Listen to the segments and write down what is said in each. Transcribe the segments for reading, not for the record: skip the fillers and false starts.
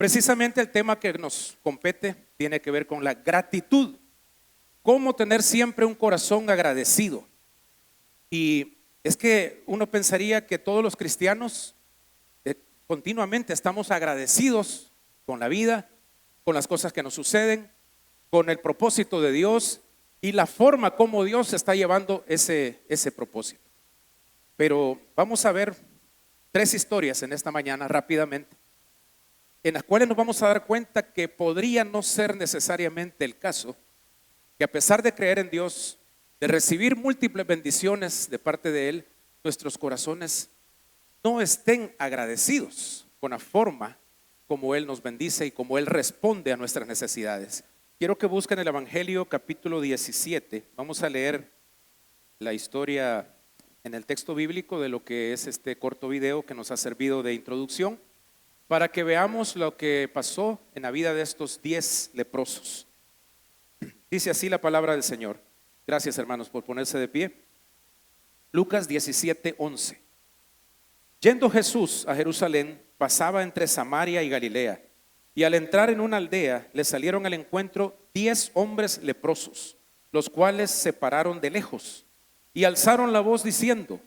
Precisamente el tema que nos compete tiene que ver con la gratitud. Cómo tener siempre un corazón agradecido. Y es que uno pensaría que todos los cristianos continuamente estamos agradecidos con la vida, con las cosas que nos suceden, con el propósito de Dios y la forma como Dios está llevando ese propósito. Pero vamos a ver 3 historias en esta mañana rápidamente, en las cuales nos vamos a dar cuenta que podría no ser necesariamente el caso, que a pesar de creer en Dios, de recibir múltiples bendiciones de parte de Él, nuestros corazones no estén agradecidos con la forma como Él nos bendice y como Él responde a nuestras necesidades. Quiero que busquen el Evangelio capítulo 17. Vamos a leer la historia en el texto bíblico de lo que es este corto video que nos ha servido de introducción para que veamos lo que pasó en la vida de estos 10 leprosos. Dice así la palabra del Señor. Gracias, hermanos, por ponerse de pie. Lucas 17:11. Yendo Jesús a Jerusalén, pasaba entre Samaria y Galilea, y al entrar en una aldea le salieron al encuentro 10 hombres leprosos, los cuales se pararon de lejos y alzaron la voz diciendo: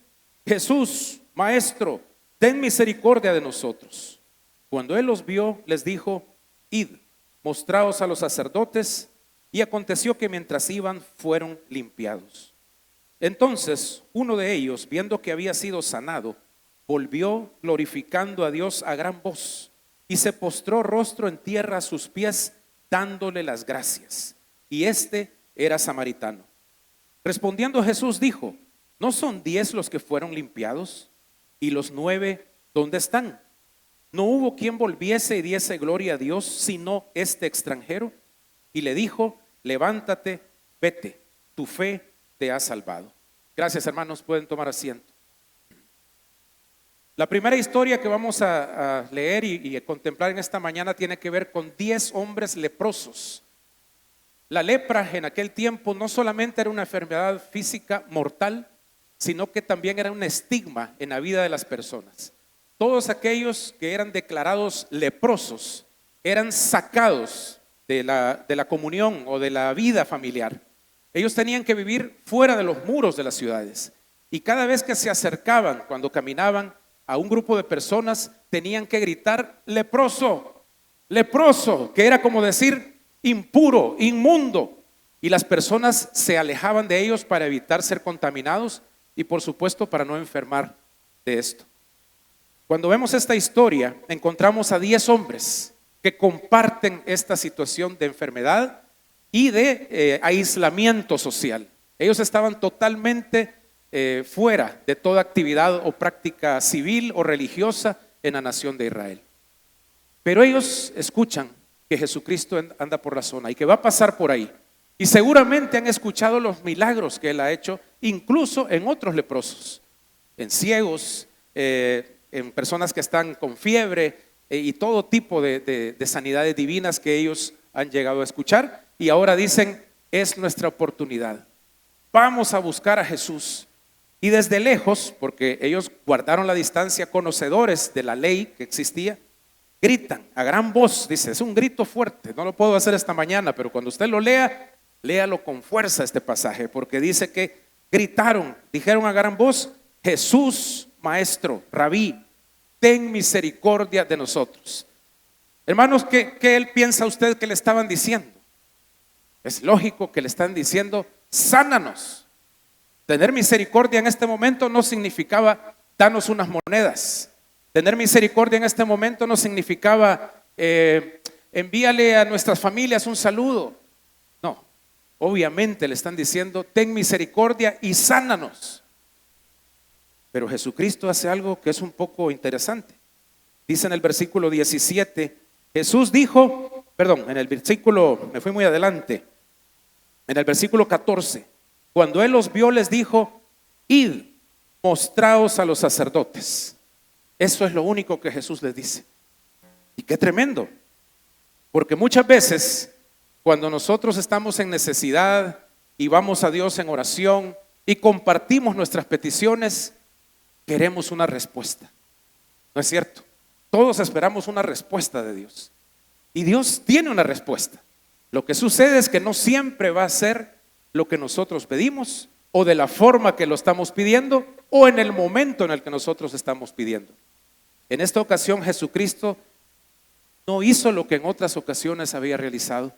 Jesús, Maestro, ten misericordia de nosotros. Cuando él los vio, les dijo: Id, mostraos a los sacerdotes. Y aconteció que mientras iban, fueron limpiados. Entonces uno de ellos, viendo que había sido sanado, volvió glorificando a Dios a gran voz y se postró rostro en tierra a sus pies, dándole las gracias. Y este era samaritano. Respondiendo Jesús dijo: ¿no son 10 los que fueron limpiados? ¿Y los 9 dónde están? ¿No hubo quien volviese y diese gloria a Dios sino este extranjero? Y le dijo: levántate, vete, tu fe te ha salvado. Gracias, hermanos, pueden tomar asiento. La primera historia que vamos a leer y a contemplar en esta mañana tiene que ver con 10 hombres leprosos. La lepra en aquel tiempo no solamente era una enfermedad física mortal, sino que también era un estigma en la vida de las personas. Todos aquellos que eran declarados leprosos eran sacados de la comunión o de la vida familiar. Ellos tenían que vivir fuera de los muros de las ciudades, y cada vez que se acercaban, cuando caminaban a un grupo de personas, tenían que gritar: leproso, leproso, que era como decir impuro, inmundo, y las personas se alejaban de ellos para evitar ser contaminados y por supuesto para no enfermar de esto. Cuando vemos esta historia, encontramos a 10 hombres que comparten esta situación de enfermedad y de aislamiento social. Ellos estaban totalmente fuera de toda actividad o práctica civil o religiosa en la nación de Israel. Pero ellos escuchan que Jesucristo anda por la zona y que va a pasar por ahí. Y seguramente han escuchado los milagros que Él ha hecho, incluso en otros leprosos, en ciegos, en personas que están con fiebre, y todo tipo de sanidades divinas que ellos han llegado a escuchar. Y ahora dicen: es nuestra oportunidad, vamos a buscar a Jesús. Y desde lejos, porque ellos guardaron la distancia, conocedores de la ley que existía, gritan a gran voz. Dice, es un grito fuerte, no lo puedo hacer esta mañana, pero cuando usted lo lea, léalo con fuerza este pasaje, porque dice que gritaron, dijeron a gran voz: Jesús, Maestro, Rabí, ten misericordia de nosotros. Hermanos, ¿qué él piensa usted que le estaban diciendo? Es lógico que le están diciendo: sánanos. Tener misericordia en este momento no significaba danos unas monedas. Tener misericordia en este momento no significaba envíale a nuestras familias un saludo. No, obviamente le están diciendo: ten misericordia y sánanos. Pero Jesucristo hace algo que es un poco interesante. Dice en el versículo 17, Jesús dijo, en el versículo, me fui muy adelante, en el versículo 14, cuando Él los vio, les dijo: id, mostraos a los sacerdotes. Eso es lo único que Jesús les dice. Y qué tremendo, porque muchas veces cuando nosotros estamos en necesidad y vamos a Dios en oración y compartimos nuestras peticiones, queremos una respuesta. ¿No es cierto? Todos esperamos una respuesta de Dios. Y Dios tiene una respuesta. Lo que sucede es que no siempre va a ser lo que nosotros pedimos, o de la forma que lo estamos pidiendo, o en el momento en el que nosotros estamos pidiendo. En esta ocasión Jesucristo no hizo lo que en otras ocasiones había realizado,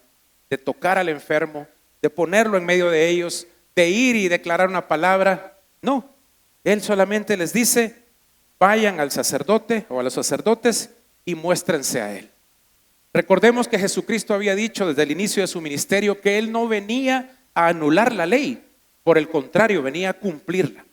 de tocar al enfermo, de ponerlo en medio de ellos, de ir y declarar una palabra. No, Él solamente les dice: vayan al sacerdote o a los sacerdotes y muéstrense a Él. Recordemos que Jesucristo había dicho desde el inicio de su ministerio que Él no venía a anular la ley, por el contrario, venía a cumplirla.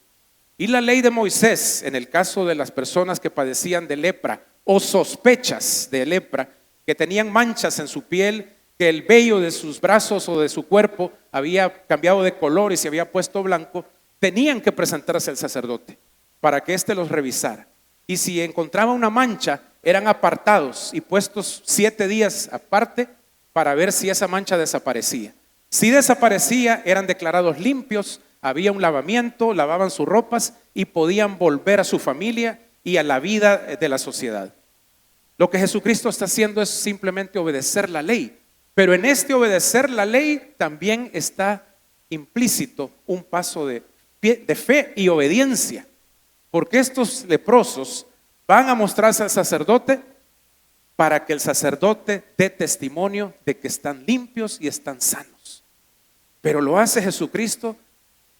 Y la ley de Moisés, en el caso de las personas que padecían de lepra o sospechas de lepra, que tenían manchas en su piel, que el vello de sus brazos o de su cuerpo había cambiado de color y se había puesto blanco, tenían que presentarse al sacerdote para que éste los revisara. Y si encontraba una mancha, eran apartados y puestos 7 días aparte para ver si esa mancha desaparecía. Si desaparecía, eran declarados limpios, había un lavamiento, lavaban sus ropas y podían volver a su familia y a la vida de la sociedad. Lo que Jesucristo está haciendo es simplemente obedecer la ley, pero en este obedecer la ley también está implícito un paso de fe y obediencia, porque estos leprosos van a mostrarse al sacerdote para que el sacerdote dé testimonio de que están limpios y están sanos. Pero lo hace Jesucristo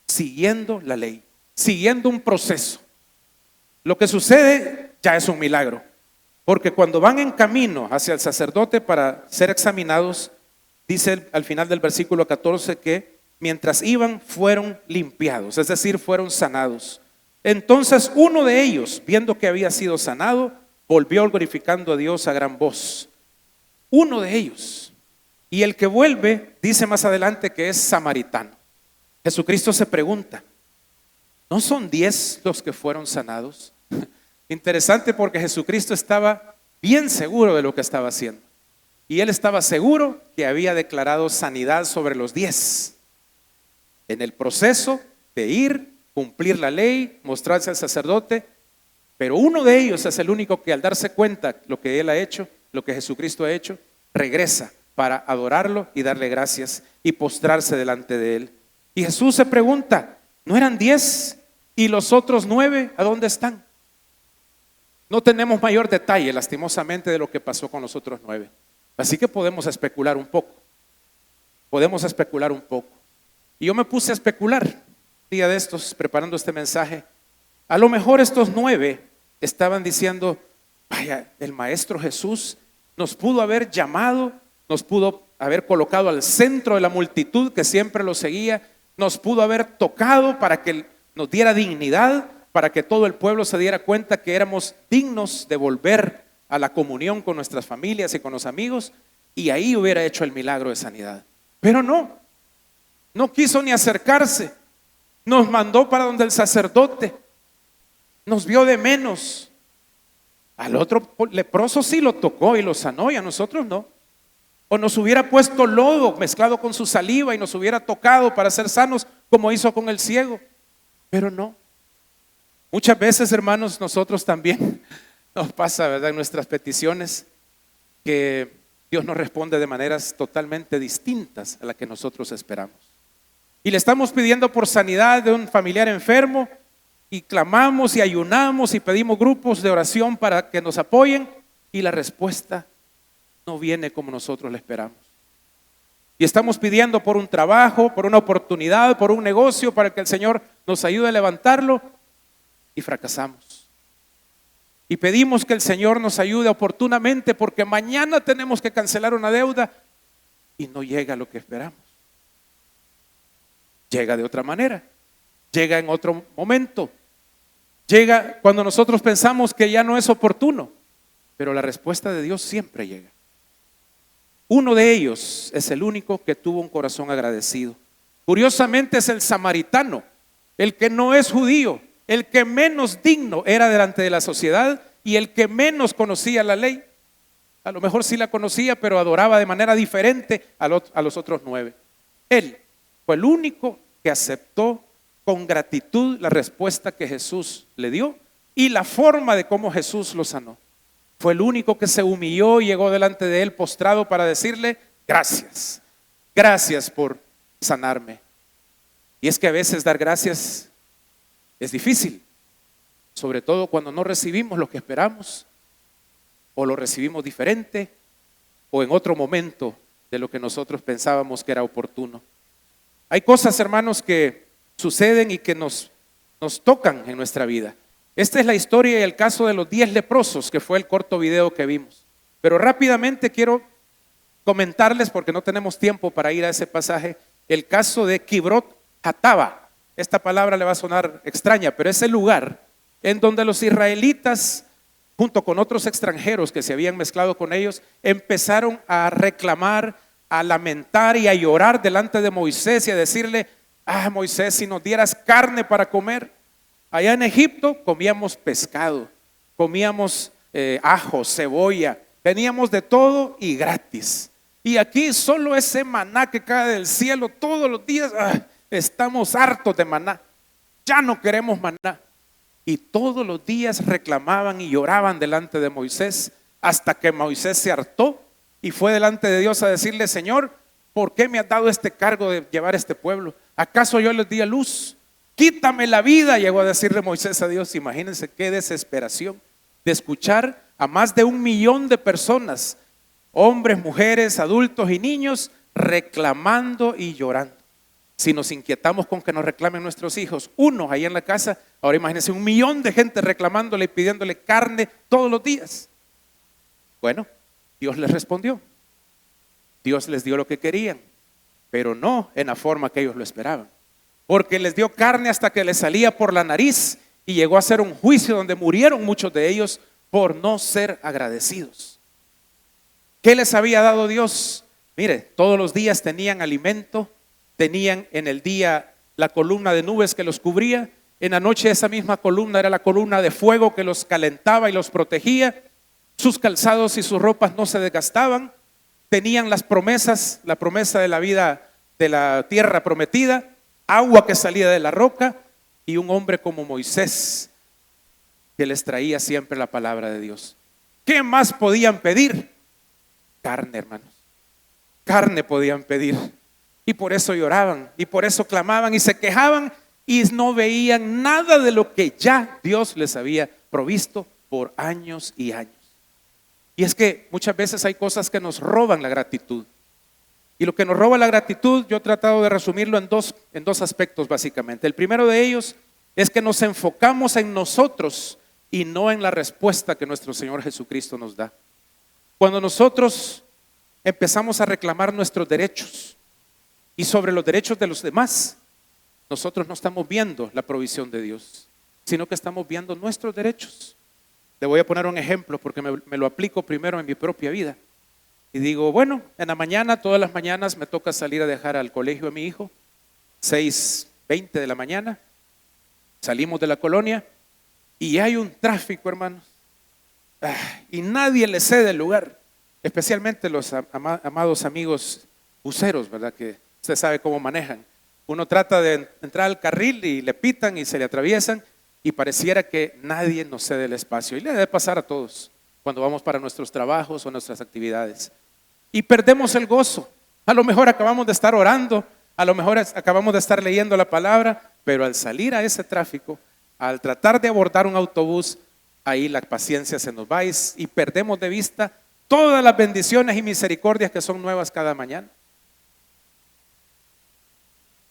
siguiendo la ley, siguiendo un proceso. Lo que sucede ya es un milagro, porque cuando van en camino hacia el sacerdote para ser examinados, dice al final del versículo 14 que mientras iban fueron limpiados, es decir, fueron sanados. Entonces uno de ellos, viendo que había sido sanado, volvió glorificando a Dios a gran voz. Uno de ellos. Y el que vuelve, dice más adelante que es samaritano. Jesucristo se pregunta: ¿no son 10 los que fueron sanados? Interesante, porque Jesucristo estaba bien seguro de lo que estaba haciendo. Y Él estaba seguro que había declarado sanidad sobre los 10. En el proceso de ir, cumplir la ley, mostrarse al sacerdote. Pero uno de ellos es el único que, al darse cuenta lo que Él ha hecho, lo que Jesucristo ha hecho, regresa para adorarlo y darle gracias y postrarse delante de Él. Y Jesús se pregunta: ¿no eran 10? ¿Y los otros 9 a dónde están? No tenemos mayor detalle, lastimosamente, de lo que pasó con los otros 9. Así que podemos especular un poco. Y yo me puse a especular día de estos, preparando este mensaje. A lo mejor estos 9 estaban diciendo: vaya, el Maestro Jesús nos pudo haber llamado, nos pudo haber colocado al centro de la multitud que siempre lo seguía, nos pudo haber tocado para que nos diera dignidad, para que todo el pueblo se diera cuenta que éramos dignos de volver a la comunión con nuestras familias y con los amigos, y ahí hubiera hecho el milagro de sanidad. Pero no quiso ni acercarse. Nos mandó para donde el sacerdote. Nos vio de menos. Al otro leproso sí lo tocó y lo sanó, y a nosotros no. O nos hubiera puesto lodo mezclado con su saliva y nos hubiera tocado para ser sanos, como hizo con el ciego. Pero no. Muchas veces, hermanos, nosotros también nos pasa, ¿verdad?, en nuestras peticiones, que Dios nos responde de maneras totalmente distintas a las que nosotros esperamos. Y le estamos pidiendo por sanidad de un familiar enfermo, y clamamos y ayunamos y pedimos grupos de oración para que nos apoyen, y la respuesta no viene como nosotros la esperamos. Y estamos pidiendo por un trabajo, por una oportunidad, por un negocio, para que el Señor nos ayude a levantarlo, y fracasamos. Y pedimos que el Señor nos ayude oportunamente, porque mañana tenemos que cancelar una deuda, y no llega lo que esperamos. Llega de otra manera, llega en otro momento, llega cuando nosotros pensamos que ya no es oportuno, pero la respuesta de Dios siempre llega. Uno de ellos es el único que tuvo un corazón agradecido. Curiosamente es el samaritano, el que no es judío, el que menos digno era delante de la sociedad y el que menos conocía la ley. A lo mejor sí la conocía, pero adoraba de manera diferente a los otros 9. Él fue el único que aceptó con gratitud la respuesta que Jesús le dio y la forma de cómo Jesús lo sanó. Fue el único que se humilló y llegó delante de él postrado para decirle: gracias, gracias por sanarme. Y es que a veces dar gracias es difícil, sobre todo cuando no recibimos lo que esperamos, o lo recibimos diferente, o en otro momento de lo que nosotros pensábamos que era oportuno. Hay cosas, hermanos, que suceden y que nos tocan en nuestra vida. Esta es la historia y el caso de los 10 leprosos, que fue el corto video que vimos. Pero rápidamente quiero comentarles, porque no tenemos tiempo para ir a ese pasaje, el caso de Kibrot Hatava. Esta palabra le va a sonar extraña, pero es el lugar en donde los israelitas, junto con otros extranjeros que se habían mezclado con ellos, empezaron a reclamar, a lamentar y a llorar delante de Moisés y a decirle: Moisés, si nos dieras carne para comer. Allá en Egipto comíamos pescado, comíamos ajo, cebolla, teníamos de todo y gratis. Y aquí solo ese maná que cae del cielo todos los días, estamos hartos de maná, ya no queremos maná. Y todos los días reclamaban y lloraban delante de Moisés, hasta que Moisés se hartó y fue delante de Dios a decirle: Señor, ¿por qué me has dado este cargo de llevar este pueblo? ¿Acaso yo les di a luz? Quítame la vida, llegó a decirle Moisés a Dios. Imagínense qué desesperación de escuchar a más de 1 millón de personas, hombres, mujeres, adultos y niños, reclamando y llorando. Si nos inquietamos con que nos reclamen nuestros hijos, unos ahí en la casa, ahora imagínense 1 millón de gente reclamándole y pidiéndole carne todos los días. Bueno, Dios les respondió. Dios les dio lo que querían, pero no en la forma que ellos lo esperaban. Porque les dio carne hasta que les salía por la nariz y llegó a ser un juicio donde murieron muchos de ellos por no ser agradecidos. ¿Qué les había dado Dios? Mire, todos los días tenían alimento, tenían en el día la columna de nubes que los cubría, en la noche esa misma columna era la columna de fuego que los calentaba y los protegía, sus calzados y sus ropas no se desgastaban, tenían las promesas, la promesa de la vida de la tierra prometida, agua que salía de la roca y un hombre como Moisés que les traía siempre la palabra de Dios. ¿Qué más podían pedir? Carne, hermanos. Carne podían pedir. Y por eso lloraban, y por eso clamaban y se quejaban y no veían nada de lo que ya Dios les había provisto por años y años. Y es que muchas veces hay cosas que nos roban la gratitud. Y lo que nos roba la gratitud, yo he tratado de resumirlo en dos aspectos básicamente. El primero de ellos es que nos enfocamos en nosotros y no en la respuesta que nuestro Señor Jesucristo nos da. Cuando nosotros empezamos a reclamar nuestros derechos y sobre los derechos de los demás, nosotros no estamos viendo la provisión de Dios, sino que estamos viendo nuestros derechos. Le voy a poner un ejemplo porque me lo aplico primero en mi propia vida. Y digo, bueno, en la mañana, todas las mañanas me toca salir a dejar al colegio a mi hijo, 6:20 de la mañana, salimos de la colonia y hay un tráfico, hermanos, y nadie le cede el lugar, especialmente los amados amigos buceros, ¿verdad? Que usted sabe cómo manejan. Uno trata de entrar al carril y le pitan y se le atraviesan y pareciera que nadie nos cede el espacio. Y le debe pasar a todos cuando vamos para nuestros trabajos o nuestras actividades. Y perdemos el gozo. A lo mejor acabamos de estar orando, a lo mejor acabamos de estar leyendo la palabra, pero al salir a ese tráfico, al tratar de abordar un autobús, ahí la paciencia se nos va y perdemos de vista todas las bendiciones y misericordias que son nuevas cada mañana.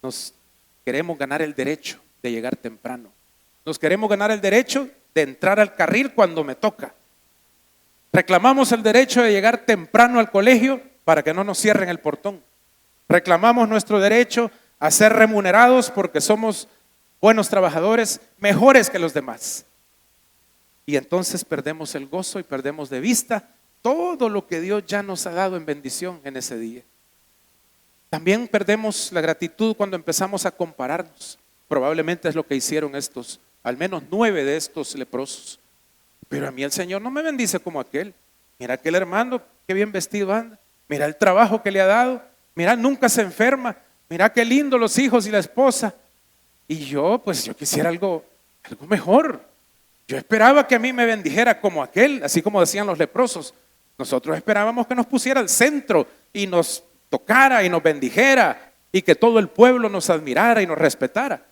Nos queremos ganar el derecho de llegar temprano. Nos queremos ganar el derecho de entrar al carril cuando me toca. Reclamamos el derecho de llegar temprano al colegio para que no nos cierren el portón. Reclamamos nuestro derecho a ser remunerados porque somos buenos trabajadores, mejores que los demás. Y entonces perdemos el gozo y perdemos de vista todo lo que Dios ya nos ha dado en bendición en ese día. También perdemos la gratitud cuando empezamos a compararnos. Probablemente es lo que hicieron estos, al menos 9 de estos leprosos. Pero a mí el Señor no me bendice como aquel. Mira aquel hermano, qué bien vestido anda. Mira el trabajo que le ha dado. Mira, nunca se enferma. Mira qué lindo los hijos y la esposa. Y yo, pues yo quisiera algo mejor. Yo esperaba que a mí me bendijera como aquel, así como decían los leprosos. Nosotros esperábamos que nos pusiera al centro y nos tocara y nos bendijera y que todo el pueblo nos admirara y nos respetara.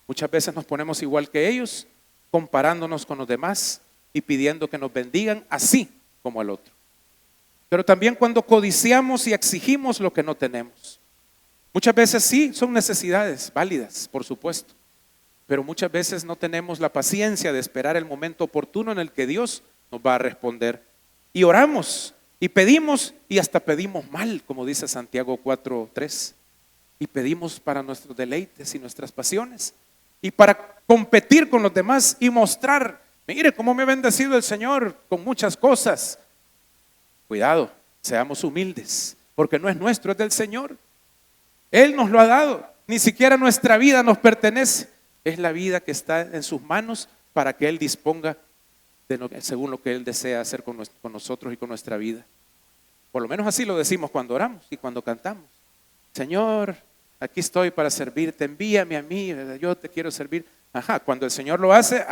Muchas veces nos ponemos igual que ellos, comparándonos con los demás y pidiendo que nos bendigan así como al otro. Pero también cuando codiciamos y exigimos lo que no tenemos. Muchas veces sí, son necesidades válidas, por supuesto. Pero muchas veces no tenemos la paciencia de esperar el momento oportuno en el que Dios nos va a responder. Y oramos y pedimos y hasta pedimos mal, como dice Santiago 4:3. Y pedimos para nuestros deleites y nuestras pasiones. Y para competir con los demás y mostrar, mire cómo me ha bendecido el Señor con muchas cosas. Cuidado, seamos humildes, porque no es nuestro, es del Señor. Él nos lo ha dado, ni siquiera nuestra vida nos pertenece. Es la vida que está en sus manos para que Él disponga según lo que Él desea hacer con nosotros y con nuestra vida. Por lo menos así lo decimos cuando oramos y cuando cantamos. Señor, aquí estoy para servirte, envíame a mí, ¿verdad? Yo te quiero servir. Ajá, cuando el Señor lo hace,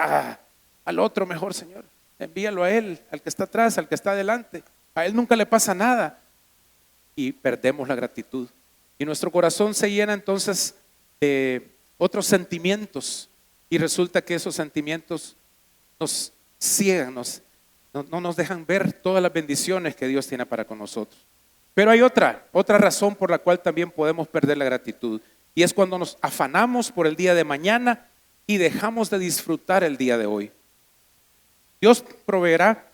al otro mejor, Señor, envíalo a Él, al que está atrás, al que está adelante. A Él nunca le pasa nada. Y perdemos la gratitud. Y nuestro corazón se llena entonces de otros sentimientos. Y resulta que esos sentimientos nos ciegan, no nos dejan ver todas las bendiciones que Dios tiene para con nosotros. Pero hay otra razón por la cual también podemos perder la gratitud. Y es cuando nos afanamos por el día de mañana y dejamos de disfrutar el día de hoy. Dios proveerá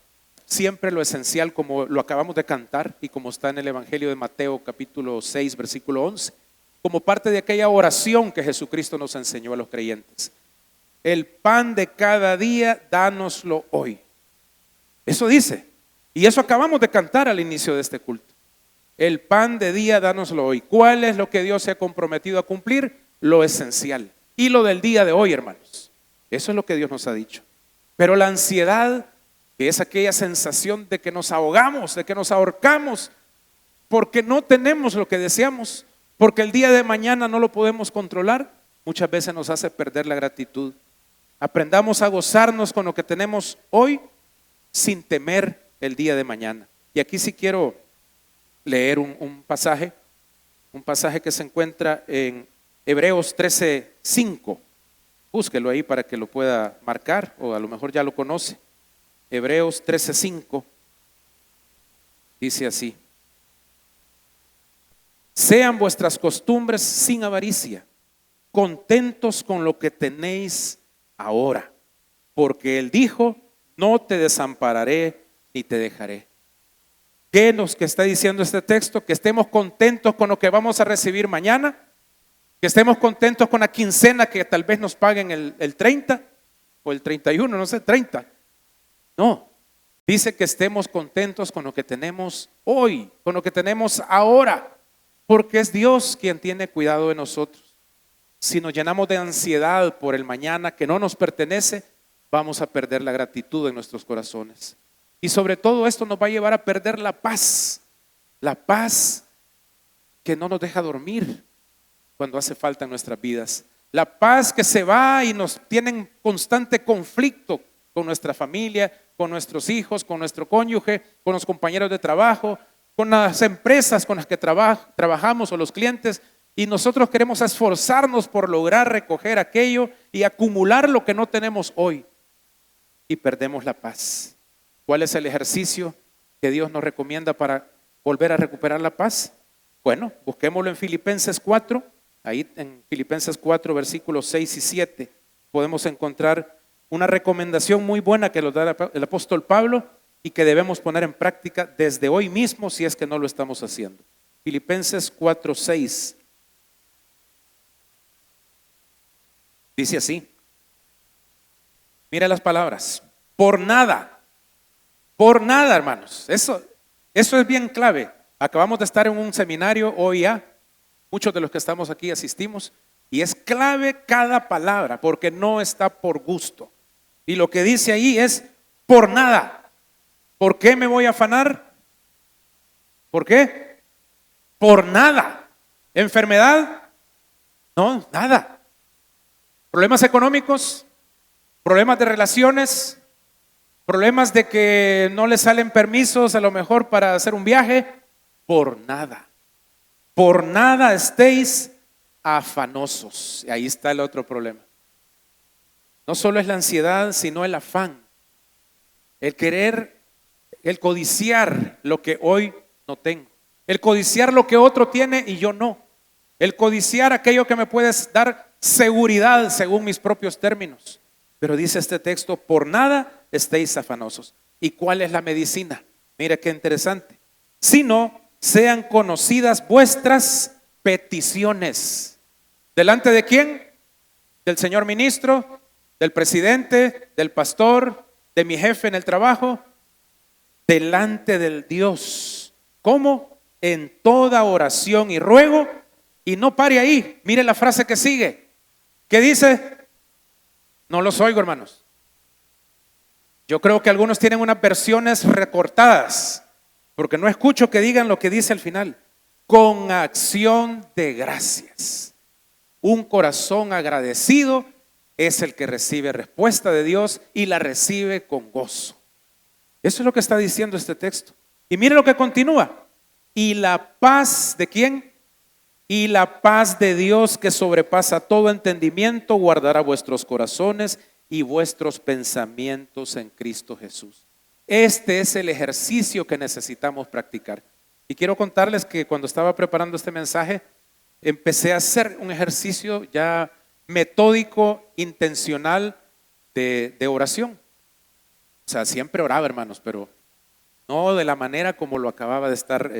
siempre lo esencial, como lo acabamos de cantar y como está en el Evangelio de Mateo capítulo 6 versículo 11, como parte de aquella oración que Jesucristo nos enseñó a los creyentes. El pan de cada día, dánoslo hoy. Eso dice, y eso acabamos de cantar al inicio de este culto. El pan de día, dánoslo hoy. ¿Cuál es lo que Dios se ha comprometido a cumplir? Lo esencial. Y lo del día de hoy, hermanos. Eso es lo que Dios nos ha dicho. Pero la ansiedad, que es aquella sensación de que nos ahogamos, de que nos ahorcamos, porque no tenemos lo que deseamos, porque el día de mañana no lo podemos controlar, muchas veces nos hace perder la gratitud. Aprendamos a gozarnos con lo que tenemos hoy sin temer el día de mañana. Y aquí sí quiero leer un pasaje que se encuentra en Hebreos 13:5. Búsquelo ahí para que lo pueda marcar, o a lo mejor ya lo conoce. Hebreos 13:5 dice así: sean vuestras costumbres sin avaricia, contentos con lo que tenéis ahora, porque Él dijo, no te desampararé ni te dejaré. ¿Qué nos que está diciendo este texto? Que estemos contentos con lo que vamos a recibir mañana, que estemos contentos con la quincena que tal vez nos paguen el 30 o el 31, no sé, 30. No, dice que estemos contentos con lo que tenemos hoy, con lo que tenemos ahora, porque es Dios quien tiene cuidado de nosotros. Si nos llenamos de ansiedad por el mañana que no nos pertenece, vamos a perder la gratitud en nuestros corazones. Y sobre todo esto nos va a llevar a perder la paz que no nos deja dormir cuando hace falta en nuestras vidas. La paz que se va y nos tiene en constante conflicto con nuestra familia, con nuestros hijos, con nuestro cónyuge, con los compañeros de trabajo, con las empresas con las que trabajamos o los clientes. Y nosotros queremos esforzarnos por lograr recoger aquello y acumular lo que no tenemos hoy. Y perdemos la paz. ¿Cuál es el ejercicio que Dios nos recomienda para volver a recuperar la paz? Bueno, busquémoslo en Filipenses 4. Ahí en Filipenses 4, versículos 6 y 7, podemos encontrar una recomendación muy buena que nos da el apóstol Pablo y que debemos poner en práctica desde hoy mismo si es que no lo estamos haciendo. Filipenses 4, 6. Dice así. Mira las palabras. Por nada, hermanos. Eso es bien clave. Acabamos de estar en un seminario hoy ya. Muchos de los que estamos aquí asistimos. Y es clave cada palabra porque no está por gusto. Y lo que dice ahí es por nada. ¿Por qué me voy a afanar? ¿Por qué? Por nada. ¿Enfermedad? No, nada. ¿Problemas económicos? problemas de relaciones, problemas de que no le salen permisos a lo mejor para hacer un viaje. Por nada estéis afanosos. Y ahí está el otro problema. No solo es la ansiedad, sino el afán, el querer, el codiciar lo que hoy no tengo, el codiciar lo que otro tiene y yo no, el codiciar aquello que me puede dar seguridad según mis propios términos. Pero dice este texto, por nada estéis afanosos. ¿Y cuál es la medicina? Mira qué interesante. Sino sean conocidas vuestras peticiones. ¿Delante de quién? Del señor ministro, del presidente, del pastor, de mi jefe en el trabajo. Delante del Dios. ¿Cómo? En toda oración y ruego. Y no pare ahí. Mire la frase que sigue. ¿Qué dice? No los oigo, hermanos. Yo creo que algunos tienen unas versiones recortadas, porque no escucho que digan lo que dice al final. Con acción de gracias. Un corazón agradecido es el que recibe respuesta de Dios y la recibe con gozo. Eso es lo que está diciendo este texto. Y mire lo que continúa. Y la paz de ¿quién? Y la paz de Dios que sobrepasa todo entendimiento guardará vuestros corazones y vuestros pensamientos en Cristo Jesús. Este es el ejercicio que necesitamos practicar. Y quiero contarles que cuando estaba preparando este mensaje, empecé a hacer un ejercicio ya metódico, intencional de oración. O sea, siempre oraba, hermanos, pero no de la manera como lo acababa de estar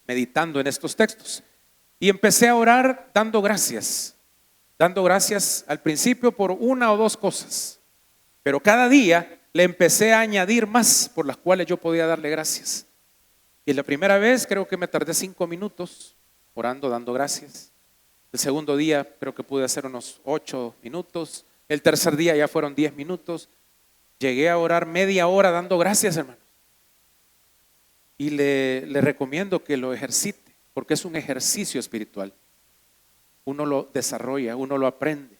meditando en estos textos. Y empecé a orar dando gracias al principio por una o dos cosas, pero cada día le empecé a añadir más por las cuales yo podía darle gracias. Y la primera vez creo que me tardé 5 minutos orando, dando gracias. El segundo día creo que pude hacer unos 8 minutos. El tercer día ya fueron 10 minutos. Llegué a orar media hora dando gracias, hermanos. Y le recomiendo que lo ejercite, porque es un ejercicio espiritual. Uno lo desarrolla, uno lo aprende,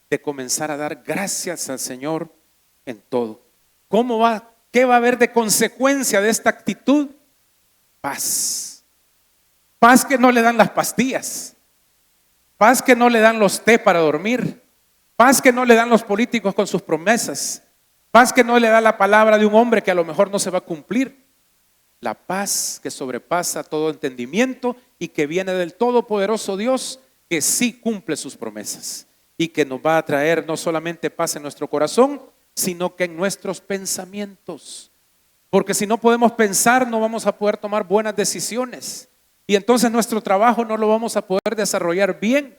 de comenzar a dar gracias al Señor en todo. ¿Cómo va? ¿Qué va a haber de consecuencia de esta actitud? Paz. Paz que no le dan las pastillas. Paz que no le dan los té para dormir. Paz que no le dan los políticos con sus promesas. Paz que no le da la palabra de un hombre que a lo mejor no se va a cumplir. La paz que sobrepasa todo entendimiento y que viene del todopoderoso Dios, que sí cumple sus promesas y que nos va a traer no solamente paz en nuestro corazón, sino que en nuestros pensamientos. Porque si no podemos pensar, no vamos a poder tomar buenas decisiones y entonces nuestro trabajo no lo vamos a poder desarrollar bien.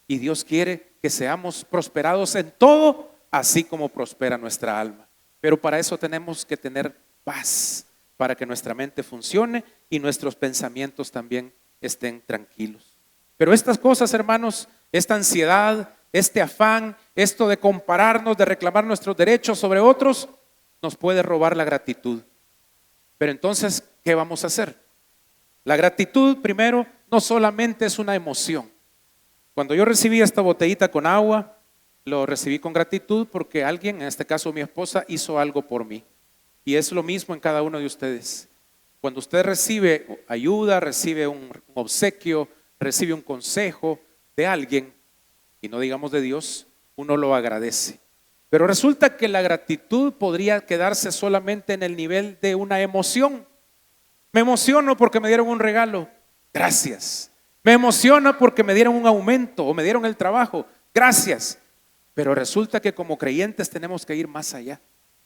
Y Dios quiere que seamos prosperados en todo, así como prospera nuestra alma. Pero para eso tenemos que tener paz, para que nuestra mente funcione y nuestros pensamientos también estén tranquilos. Pero estas cosas, hermanos, esta ansiedad, este afán, esto de compararnos, de reclamar nuestros derechos sobre otros, nos puede robar la gratitud. Pero entonces, ¿qué vamos a hacer? La gratitud, primero, no solamente es una emoción. Cuando yo recibí esta botellita con agua, lo recibí con gratitud porque alguien, en este caso mi esposa, hizo algo por mí. Y es lo mismo en cada uno de ustedes. Cuando usted recibe ayuda, recibe un obsequio, recibe un consejo de alguien, y no digamos de Dios, uno lo agradece. Pero resulta que la gratitud podría quedarse solamente en el nivel de una emoción. Me emociono porque me dieron un regalo, gracias. Me emociona porque me dieron un aumento o me dieron el trabajo, gracias. Pero resulta que como creyentes tenemos que ir más allá,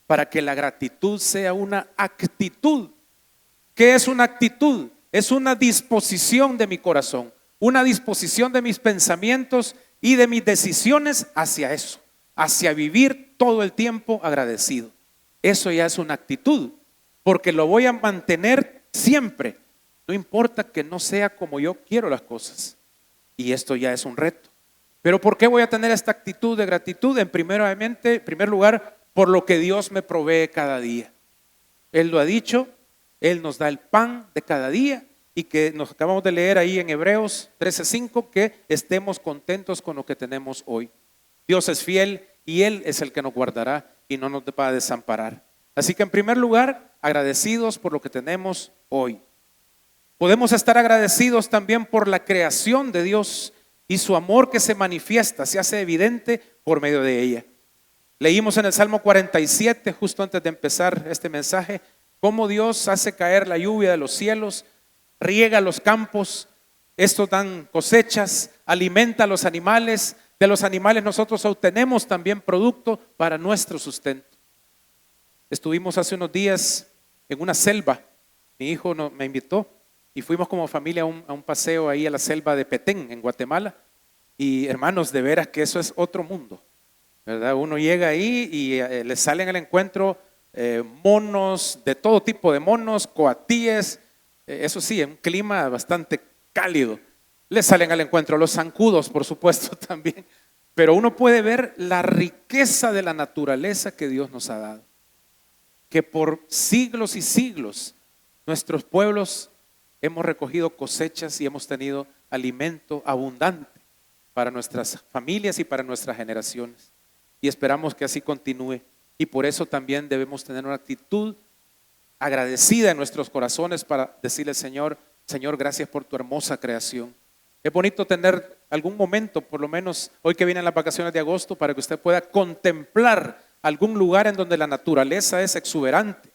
para que la gratitud sea una actitud. ¿Qué es una actitud? Es una disposición de mi corazón, una disposición de mis pensamientos y de mis decisiones hacia eso, hacia vivir todo el tiempo agradecido. Eso ya es una actitud, porque lo voy a mantener siempre, no importa que no sea como yo quiero las cosas. Y esto ya es un reto. Pero ¿por qué voy a tener esta actitud de gratitud? En primer lugar, por lo que Dios me provee cada día. Él lo ha dicho, Él nos da el pan de cada día y que nos acabamos de leer ahí en Hebreos 13:5 que estemos contentos con lo que tenemos hoy. Dios es fiel y Él es el que nos guardará y no nos va a desamparar. Así que en primer lugar, agradecidos por lo que tenemos hoy. Podemos estar agradecidos también por la creación de Dios y su amor que se manifiesta, se hace evidente por medio de ella. Leímos en el Salmo 47, justo antes de empezar este mensaje, cómo Dios hace caer la lluvia de los cielos, riega los campos, estos dan cosechas, alimenta a los animales. De los animales nosotros obtenemos también producto para nuestro sustento. Estuvimos hace unos días en una selva, mi hijo me invitó y fuimos como familia a un paseo ahí a la selva de Petén en Guatemala. Y hermanos, de veras que eso es otro mundo, ¿verdad? Uno llega ahí y le salen al encuentro monos, de todo tipo de monos, coatíes, eso sí, en un clima bastante cálido. Le salen al encuentro los zancudos, por supuesto, también. Pero uno puede ver la riqueza de la naturaleza que Dios nos ha dado. Que por siglos y siglos nuestros pueblos hemos recogido cosechas y hemos tenido alimento abundante para nuestras familias y para nuestras generaciones. Y esperamos que así continúe. Y por eso también debemos tener una actitud agradecida en nuestros corazones para decirle: Señor, gracias por tu hermosa creación. Es bonito tener algún momento, por lo menos hoy que vienen las vacaciones de agosto, para que usted pueda contemplar algún lugar en donde la naturaleza es exuberante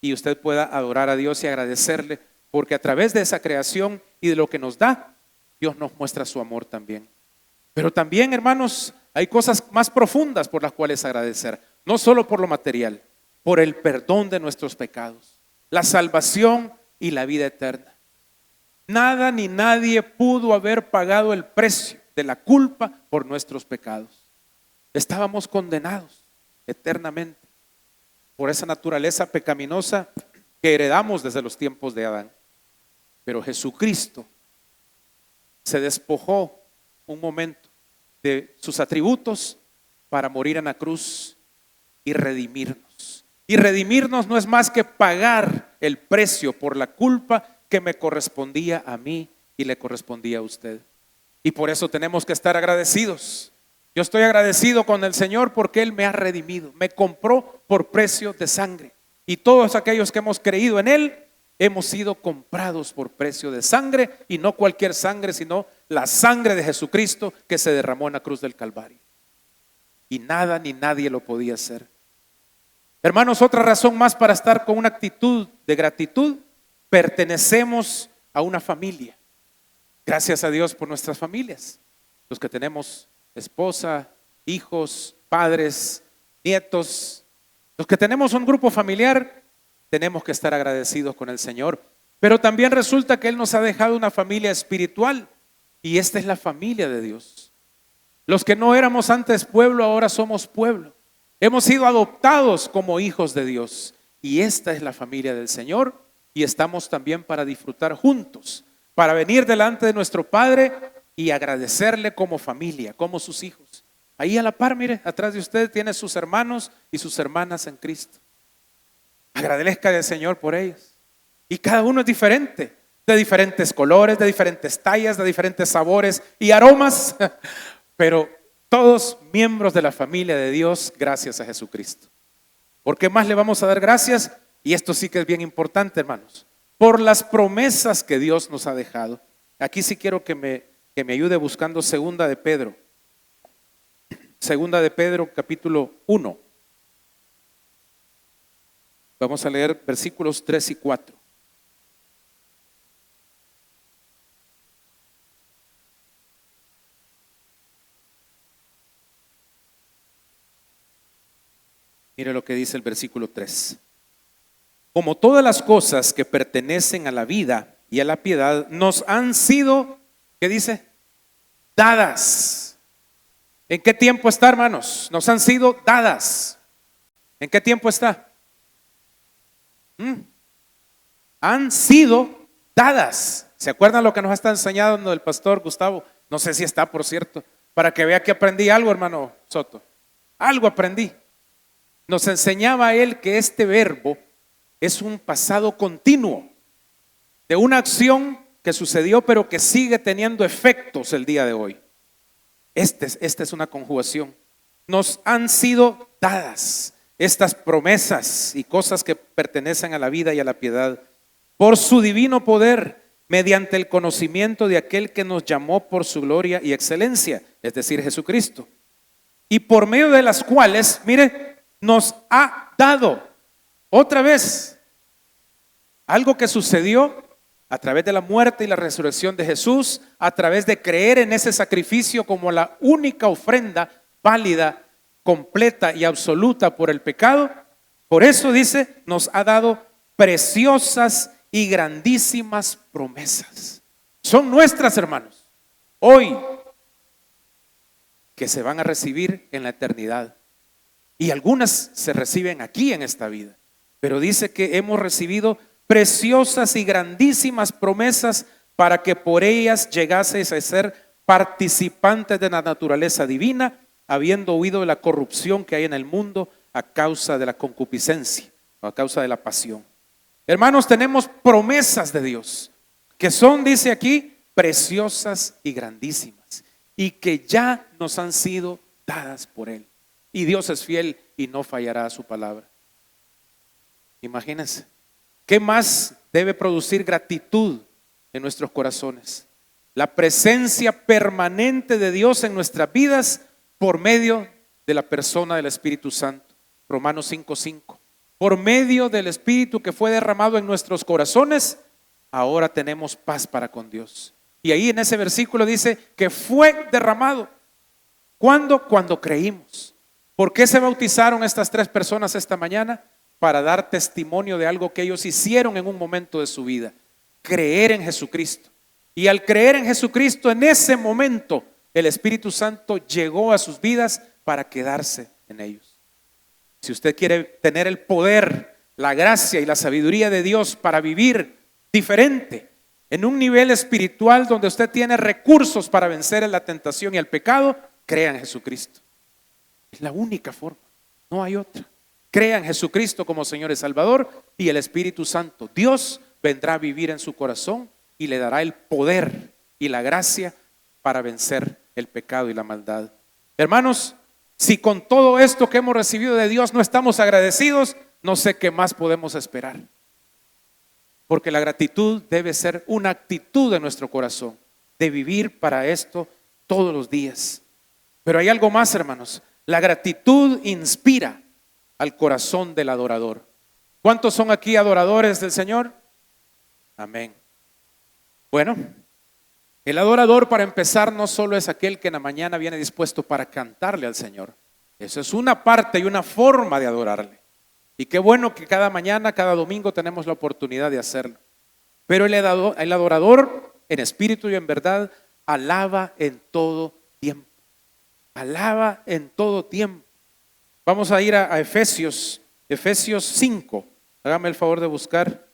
y usted pueda adorar a Dios y agradecerle, porque a través de esa creación y de lo que nos da, Dios nos muestra su amor también. Pero también, hermanos, hay cosas más profundas por las cuales agradecer, no solo por lo material, por el perdón de nuestros pecados, la salvación y la vida eterna. Nada ni nadie pudo haber pagado el precio de la culpa por nuestros pecados. Estábamos condenados eternamente por esa naturaleza pecaminosa que heredamos desde los tiempos de Adán. Pero Jesucristo se despojó un momento de sus atributos para morir en la cruz y redimirnos. Y redimirnos no es más que pagar el precio por la culpa que me correspondía a mí y le correspondía a usted. Y por eso tenemos que estar agradecidos. Yo estoy agradecido con el Señor porque Él me ha redimido, me compró por precio de sangre. Y todos aquellos que hemos creído en Él, hemos sido comprados por precio de sangre, y no cualquier sangre, sino la sangre de Jesucristo que se derramó en la cruz del Calvario. Y nada ni nadie lo podía hacer. Hermanos, otra razón más para estar con una actitud de gratitud: pertenecemos a una familia. Gracias a Dios por nuestras familias, los que tenemos esposa, hijos, padres, nietos, los que tenemos un grupo familiar, tenemos que estar agradecidos con el Señor. Pero también resulta que Él nos ha dejado una familia espiritual, y esta es la familia de Dios. Los que no éramos antes pueblo, ahora somos pueblo. Hemos sido adoptados como hijos de Dios, y esta es la familia del Señor. Y estamos también para disfrutar juntos, para venir delante de nuestro Padre y agradecerle como familia, como sus hijos. Ahí a la par, mire, atrás de usted tiene sus hermanos y sus hermanas en Cristo. Agradezca al Señor por ellos. Y cada uno es diferente, de diferentes colores, de diferentes tallas, de diferentes sabores y aromas, pero todos miembros de la familia de Dios, gracias a Jesucristo. ¿Por qué más le vamos a dar gracias? Y esto sí que es bien importante, hermanos, por las promesas que Dios nos ha dejado. Aquí sí quiero que me ayude buscando Segunda de Pedro. Segunda de Pedro, capítulo 1. Vamos a leer versículos 3 y 4. Mire lo que dice el versículo 3. Como todas las cosas que pertenecen a la vida y a la piedad nos han sido, ¿qué dice? Dadas. ¿En qué tiempo está, hermanos? Nos han sido dadas. ¿En qué tiempo está? Han sido dadas. ¿Se acuerdan lo que nos está enseñando el pastor Gustavo? No sé si está, por cierto, para que vea que aprendí algo, hermano Soto. Algo aprendí. Nos enseñaba él que este verbo es un pasado continuo de una acción que sucedió pero que sigue teniendo efectos el día de hoy. Esta es una conjugación. nos han sido dadas estas promesas y cosas que pertenecen a la vida y a la piedad por su divino poder, mediante el conocimiento de aquel que nos llamó por su gloria y excelencia, es decir, Jesucristo, y por medio de las cuales, mire, nos ha dado otra vez algo que sucedió a través de la muerte y la resurrección de Jesús, a través de creer en ese sacrificio como la única ofrenda válida, completa y absoluta por el pecado. Por eso dice, nos ha dado preciosas y grandísimas promesas. Son nuestras, hermanos, hoy, que se van a recibir en la eternidad. Y algunas se reciben aquí en esta vida. Pero dice que hemos recibido preciosas y grandísimas promesas para que por ellas llegaseis a ser participantes de la naturaleza divina, habiendo huido de la corrupción que hay en el mundo a causa de la concupiscencia, o a causa de la pasión. Hermanos, tenemos promesas de Dios que son, dice aquí, preciosas y grandísimas, y que ya nos han sido dadas por Él. Y Dios es fiel y no fallará a su palabra. Imagínense, ¿qué más debe producir gratitud en nuestros corazones? La presencia permanente de Dios en nuestras vidas por medio de la persona del Espíritu Santo. Romanos 5:5. Por medio del Espíritu que fue derramado en nuestros corazones, ahora tenemos paz para con Dios. Y ahí en ese versículo dice que fue derramado. ¿Cuándo? Cuando creímos. ¿Por qué se bautizaron estas 3 personas esta mañana? Para dar testimonio de algo que ellos hicieron en un momento de su vida. Creer en Jesucristo. Y al creer en Jesucristo, en ese momento, el Espíritu Santo llegó a sus vidas para quedarse en ellos. Si usted quiere tener el poder, la gracia y la sabiduría de Dios para vivir diferente, en un nivel espiritual donde usted tiene recursos para vencer la tentación y el pecado, crea en Jesucristo. Es la única forma, no hay otra. Crea en Jesucristo como Señor y Salvador, y el Espíritu Santo, Dios, vendrá a vivir en su corazón y le dará el poder y la gracia para vencer el pecado y la maldad. Hermanos, si con todo esto que hemos recibido de Dios no estamos agradecidos, no sé qué más podemos esperar. Porque la gratitud debe ser una actitud de nuestro corazón, de vivir para esto todos los días. Pero hay algo más, hermanos. La gratitud inspira al corazón del adorador. ¿Cuántos son aquí adoradores del Señor? Amén. Bueno, el adorador, para empezar, no solo es aquel que en la mañana viene dispuesto para cantarle al Señor. Eso es una parte y una forma de adorarle. Y qué bueno que cada mañana, cada domingo tenemos la oportunidad de hacerlo. Pero el adorador, en espíritu y en verdad, alaba en todo tiempo. Alaba en todo tiempo. Vamos a ir a Efesios 5. Hágame el favor de buscar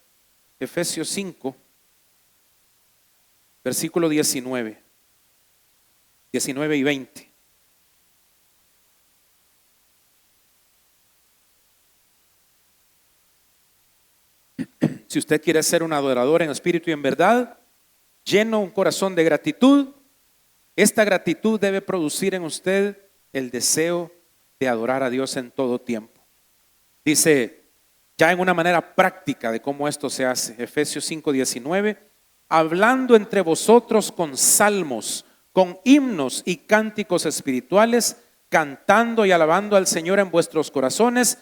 Efesios 5. Versículo 19 y 20. Si usted quiere ser un adorador en espíritu y en verdad, lleno un corazón de gratitud, esta gratitud debe producir en usted el deseo de adorar a Dios en todo tiempo. Dice, ya en una manera práctica de cómo esto se hace, Efesios 5:19, hablando entre vosotros con salmos, con himnos y cánticos espirituales, cantando y alabando al Señor en vuestros corazones.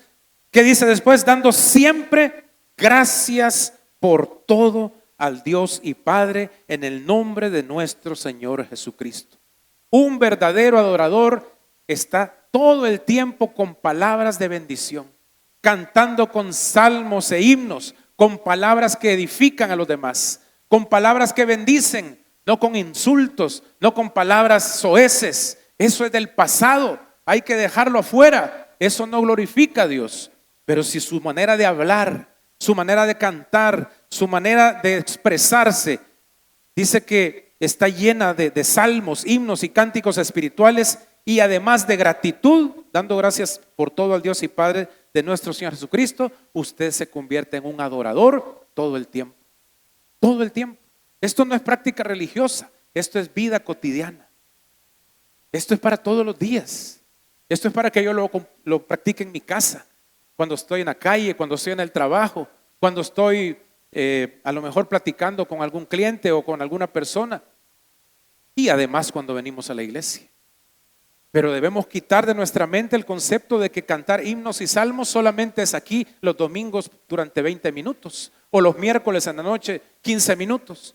¿Qué dice después? Dando siempre gracias por todo al Dios y Padre en el nombre de nuestro Señor Jesucristo. Un verdadero adorador está todo el tiempo con palabras de bendición, cantando con salmos e himnos, con palabras que edifican a los demás, con palabras que bendicen, no con insultos, no con palabras soeces. Eso es del pasado, hay que dejarlo afuera. Eso no glorifica a Dios. Pero si su manera de hablar, su manera de cantar, su manera de expresarse, dice que está llena de salmos, himnos y cánticos espirituales, y además de gratitud, dando gracias por todo al Dios y Padre de nuestro Señor Jesucristo, usted se convierte en un adorador todo el tiempo. Todo el tiempo. Esto no es práctica religiosa, esto es vida cotidiana. Esto es para todos los días. Esto es para que yo lo practique en mi casa, cuando estoy en la calle, cuando estoy en el trabajo, cuando estoy a lo mejor platicando con algún cliente o con alguna persona, y además cuando venimos a la iglesia. Pero debemos quitar de nuestra mente el concepto de que cantar himnos y salmos solamente es aquí los domingos durante 20 minutos o los miércoles en la noche 15 minutos.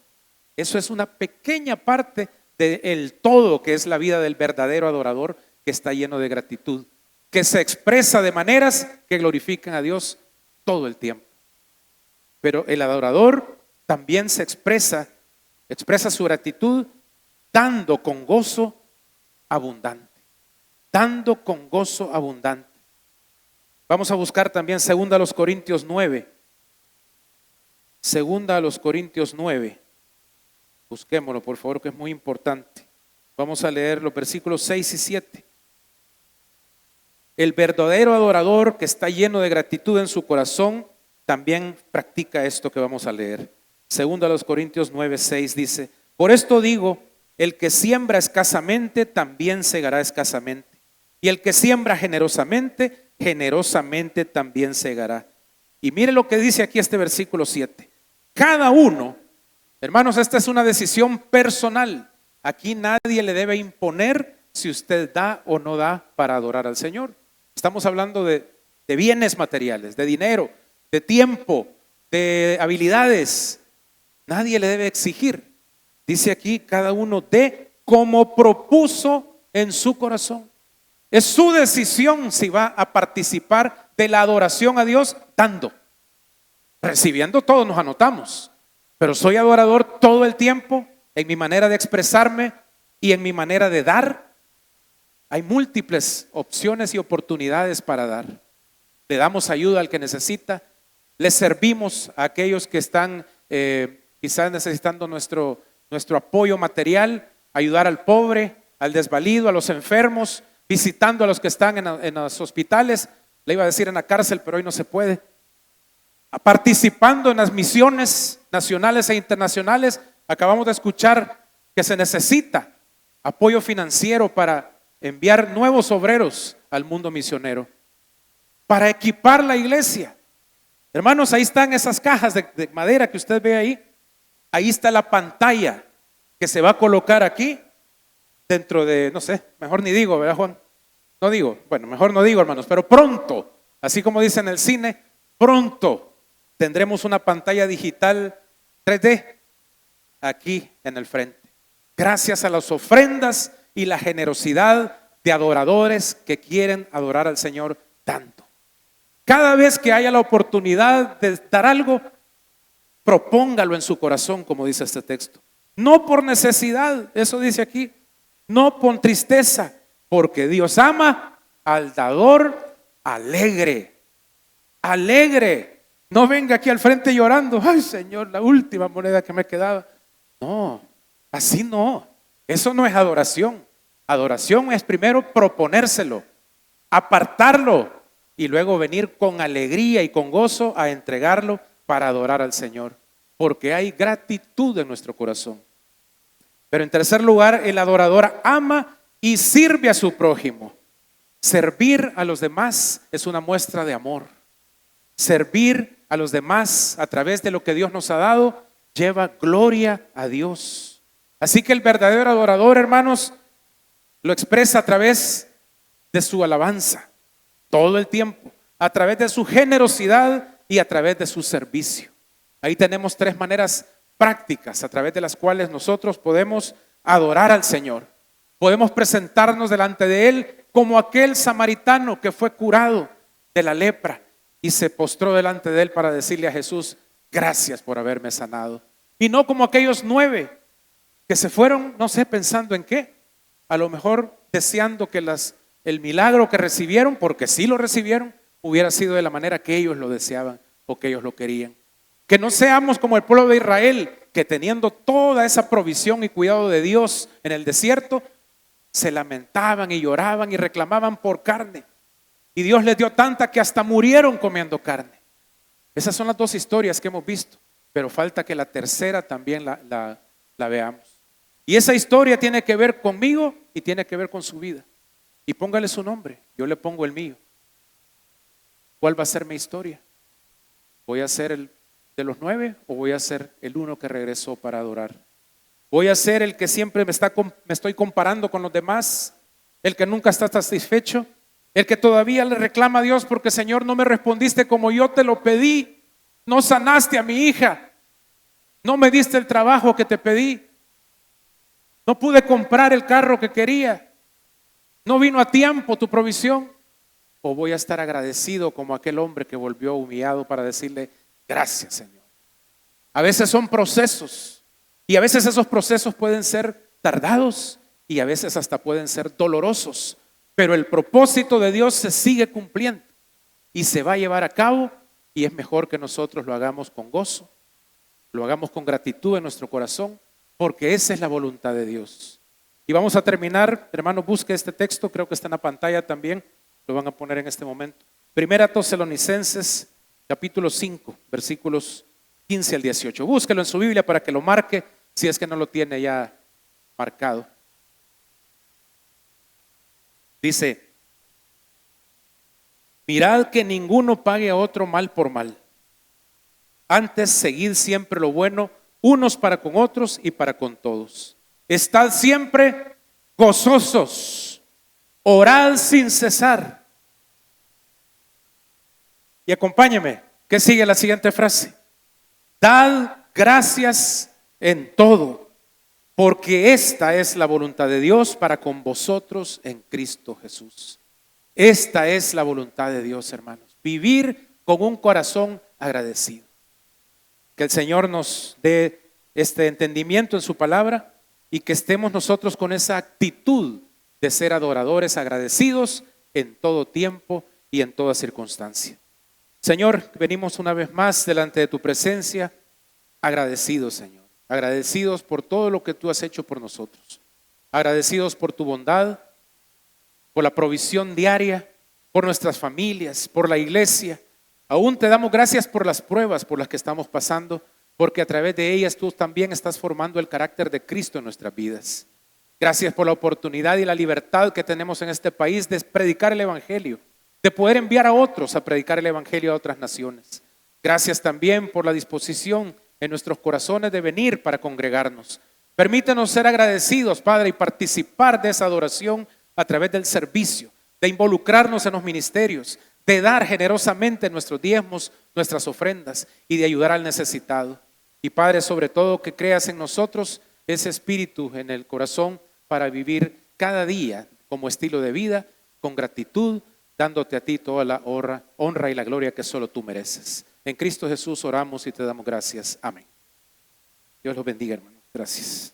Eso es una pequeña parte del todo que es la vida del verdadero adorador, que está lleno de gratitud, que se expresa de maneras que glorifican a Dios todo el tiempo. Pero el adorador también se expresa su gratitud dando con gozo abundante. Dando con gozo abundante. Vamos a buscar también 2 Corintios 9. 2 Corintios 9. Busquémoslo, por favor, que es muy importante. Vamos a leer los versículos 6 y 7. El verdadero adorador que está lleno de gratitud en su corazón también practica esto que vamos a leer. 2 Corintios 9, 6 dice: por esto digo, el que siembra escasamente también segará escasamente. Y el que siembra generosamente, generosamente también segará. Y mire lo que dice aquí este versículo 7. Cada uno, hermanos, esta es una decisión personal. Aquí nadie le debe imponer si usted da o no da para adorar al Señor. Estamos hablando de bienes materiales, de dinero, de tiempo, de habilidades. Nadie le debe exigir. Dice aquí, cada uno dé como propuso en su corazón. Es su decisión si va a participar de la adoración a Dios dando. Recibiendo todos nos anotamos, pero soy adorador todo el tiempo en mi manera de expresarme y en mi manera de dar. Hay múltiples opciones y oportunidades para dar. Le damos ayuda al que necesita, le servimos a aquellos que están quizás necesitando nuestro apoyo material, ayudar al pobre, al desvalido, a los enfermos, visitando a los que están en los hospitales, le iba a decir en la cárcel, pero hoy no se puede. Participando en las misiones nacionales e internacionales. Acabamos de escuchar que se necesita apoyo financiero para enviar nuevos obreros al mundo misionero, para equipar la iglesia. Hermanos, ahí están esas cajas de madera que usted ve ahí. Ahí está la pantalla que se va a colocar aquí dentro de, no sé, mejor ni digo, ¿verdad, Juan? No digo, bueno, mejor no digo, hermanos, pero pronto, así como dice en el cine, pronto tendremos una pantalla digital 3D aquí en el frente. Gracias a las ofrendas y la generosidad de adoradores que quieren adorar al Señor tanto. Cada vez que haya la oportunidad de dar algo, propóngalo en su corazón, como dice este texto. No por necesidad, eso dice aquí, no por tristeza, porque Dios ama al dador alegre. Alegre. No venga aquí al frente llorando. Ay, Señor, la última moneda que me quedaba. No, así no. Eso no es adoración. Adoración es primero proponérselo, apartarlo y luego venir con alegría y con gozo a entregarlo para adorar al Señor. Porque hay gratitud en nuestro corazón. Pero en tercer lugar, el adorador ama y sirve a su prójimo. Servir a los demás es una muestra de amor. Servir a los demás a través de lo que Dios nos ha dado lleva gloria a Dios. Así que el verdadero adorador, hermanos, lo expresa a través de su alabanza todo el tiempo, a través de su generosidad y a través de su servicio. Ahí tenemos tres maneras prácticas a través de las cuales nosotros podemos adorar al Señor. Podemos presentarnos delante de Él como aquel samaritano que fue curado de la lepra y se postró delante de Él para decirle a Jesús: gracias por haberme sanado. Y no como aquellos 9 que se fueron, no sé, pensando en qué. A lo mejor deseando que el milagro que recibieron, porque sí lo recibieron, hubiera sido de la manera que ellos lo deseaban o que ellos lo querían. Que no seamos como el pueblo de Israel, que teniendo toda esa provisión y cuidado de Dios en el desierto, se lamentaban y lloraban y reclamaban por carne. Y Dios les dio tanta que hasta murieron comiendo carne. Esas son las dos historias que hemos visto, pero falta que la tercera también la veamos. Y esa historia tiene que ver conmigo y tiene que ver con su vida. y póngale su nombre, yo le pongo el mío. ¿Cuál va a ser mi historia? ¿Voy a ser el de los 9 o voy a ser el uno que regresó para adorar? ¿Voy a ser el que siempre me estoy comparando con los demás? ¿El que nunca está satisfecho? ¿El que todavía le reclama a Dios porque Señor no me respondiste como yo te lo pedí? No sanaste a mi hija, no me diste el trabajo que te pedí, no pude comprar el carro que quería, no vino a tiempo tu provisión. ¿O voy a estar agradecido como aquel hombre que volvió humillado para decirle gracias, Señor? A veces son procesos y a veces esos procesos pueden ser tardados y a veces hasta pueden ser dolorosos, pero el propósito de Dios se sigue cumpliendo y se va a llevar a cabo, y es mejor que nosotros lo hagamos con gozo, lo hagamos con gratitud en nuestro corazón, porque esa es la voluntad de Dios. Y vamos a terminar, hermano, busque este texto, creo que está en la pantalla también, lo van a poner en este momento. Primera Tesalonicenses, capítulo 5, versículos 15 al 18. Búsquelo en su Biblia para que lo marque, si es que no lo tiene ya marcado. Dice: mirad que ninguno pague a otro mal por mal. Antes, seguid siempre lo bueno, unos para con otros y para con todos. Estad siempre gozosos, orad sin cesar. Y acompáñeme, que sigue la siguiente frase: dad gracias en todo, porque esta es la voluntad de Dios para con vosotros en Cristo Jesús. Esta es la voluntad de Dios, hermanos, vivir con un corazón agradecido. Que el Señor nos dé este entendimiento en su palabra y que estemos nosotros con esa actitud de ser adoradores agradecidos en todo tiempo y en toda circunstancia. Señor, venimos una vez más delante de tu presencia agradecidos, Señor, agradecidos por todo lo que tú has hecho por nosotros, agradecidos por tu bondad, por la provisión diaria, por nuestras familias, por la iglesia. Aún te damos gracias por las pruebas por las que estamos pasando, porque a través de ellas tú también estás formando el carácter de Cristo en nuestras vidas. Gracias por la oportunidad y la libertad que tenemos en este país de predicar el evangelio, de poder enviar a otros a predicar el evangelio a otras naciones. Gracias también por la disposición en nuestros corazones de venir para congregarnos. Permítanos ser agradecidos, Padre, y participar de esa adoración a través del servicio, de involucrarnos en los ministerios, de dar generosamente nuestros diezmos, nuestras ofrendas y de ayudar al necesitado. Y Padre, sobre todo, que creas en nosotros ese espíritu en el corazón para vivir cada día como estilo de vida, con gratitud, dándote a ti toda la honra y la gloria que solo tú mereces. En Cristo Jesús oramos y te damos gracias. Amén. Dios los bendiga, hermanos. Gracias.